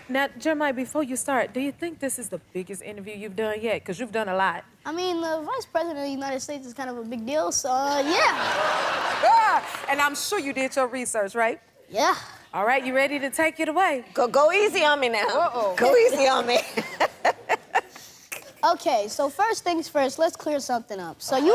Now, Jeremiah, before you start, do you think this is the biggest interview you've done yet? Because you've done a lot. I mean, the Vice President of the United States is kind of a big deal, so, Ah, and I'm sure you did your research, right? yeah. All right, you ready to take it away? Go easy on me now. Uh-oh. Go easy on me. Okay, so first things first, let's clear something up. So you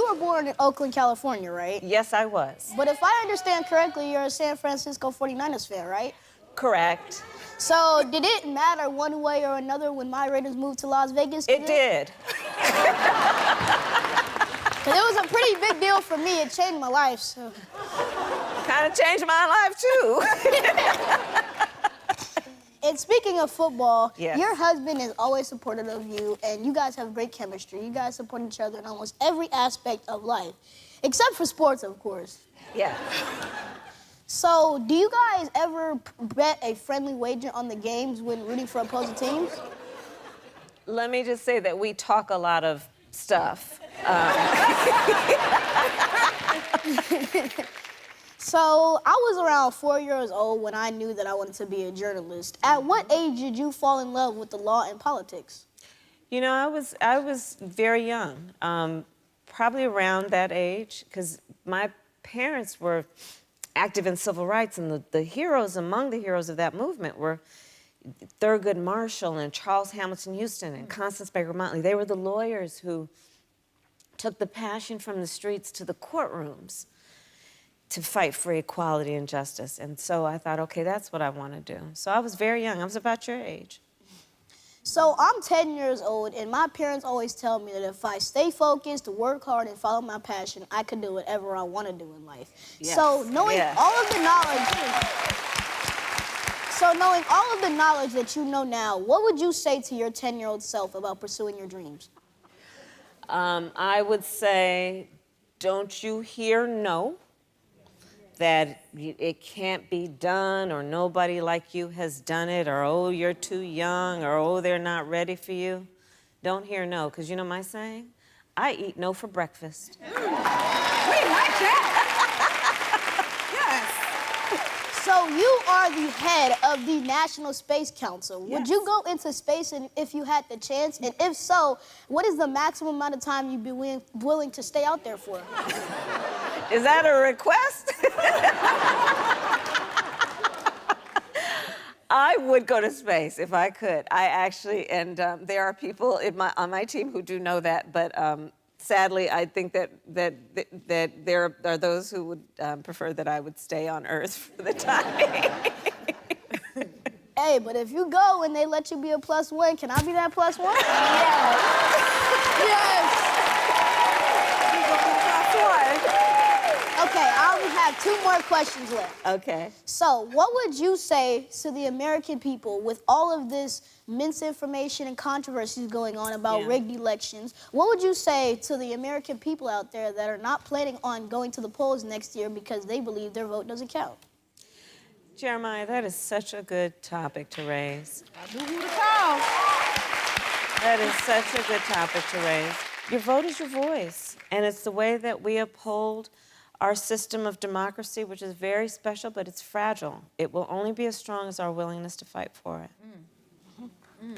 were born in Oakland, California, right? Yes, I was. But if I understand correctly, you're a San Francisco 49ers fan, right? Correct. So did it matter one way or another when my Raiders moved to Las Vegas? It did. Because it was a pretty big deal for me. It changed my life, so. Kind of changed my life, too. And speaking of football, yes. Your husband is always supportive of you, and you guys have great chemistry. You guys support each other in almost every aspect of life, except for sports, of course. Yeah. So, do you guys ever bet a friendly wager on the games when rooting for opposing teams? Let me just say that we talk a lot of stuff. So, I was around 4 years old when I knew that I wanted to be a journalist. At what age did you fall in love with the law and politics? You know, I was very young, probably around that age, because my parents were active in civil rights, and the heroes, among the heroes of that movement were Thurgood Marshall and Charles Hamilton Houston and Constance Baker Motley. They were the lawyers who took the passion from the streets to the courtrooms to fight for equality and justice. And so I thought, okay, that's what I want to do. So I was very young. I was about your age. So I'm 10 years old, and my parents always tell me that if I stay focused, work hard, and follow my passion, I can do whatever I want to do in life. Yes. So knowing all of the knowledge that you know now, what would you say to your 10-year-old self about pursuing your dreams? I would say, don't you hear no? That it can't be done, or nobody like you has done it, or oh, you're too young, or oh, they're not ready for you. Don't hear no, because you know my saying? I eat no for breakfast. We like that. Yes. So you are the head of the National Space Council. Would you go into space if you had the chance? And if so, what is the maximum amount of time you'd be willing to stay out there for? Is that a request? I would go to space if I could. I actually, and there are people on my team who do know that, but sadly, I think that there are those who would prefer that I would stay on Earth for the time being. Hey, but if you go and they let you be a +1, can I be that +1? Yes. Yes. Okay, I only have 2 more questions left. Okay. So, what would you say to the American people with all of this misinformation and controversies going on about rigged elections? What would you say to the American people out there that are not planning on going to the polls next year because they believe their vote doesn't count? Jeremiah, that is such a good topic to raise. I knew who to call. That is such a good topic to raise. Your vote is your voice, and it's the way that we uphold our system of democracy, which is very special, but it's fragile. It will only be as strong as our willingness to fight for it. You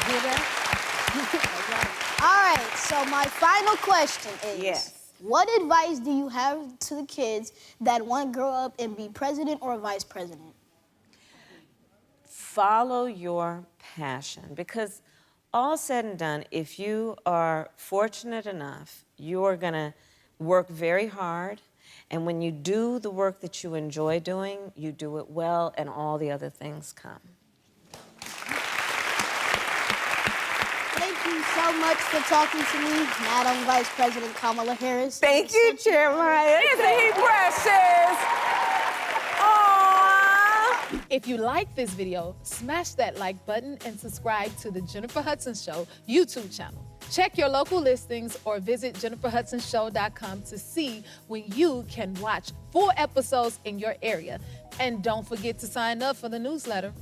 hear that? All right, so my final question is, what advice do you have to the kids that want to grow up and be president or vice president? Follow your passion, because all said and done, if you are fortunate enough, you're gonna work very hard, and when you do the work that you enjoy doing, you do it well, and all the other things come. Thank you so much for talking to me, Madam Vice President Kamala Harris. Thank you, Jeremiah. Isn't he precious? Aww. If you like this video, smash that like button and subscribe to the Jennifer Hudson Show YouTube channel. Check your local listings or visit jenniferhudsonshow.com to see when you can watch full episodes in your area. And don't forget to sign up for the newsletter.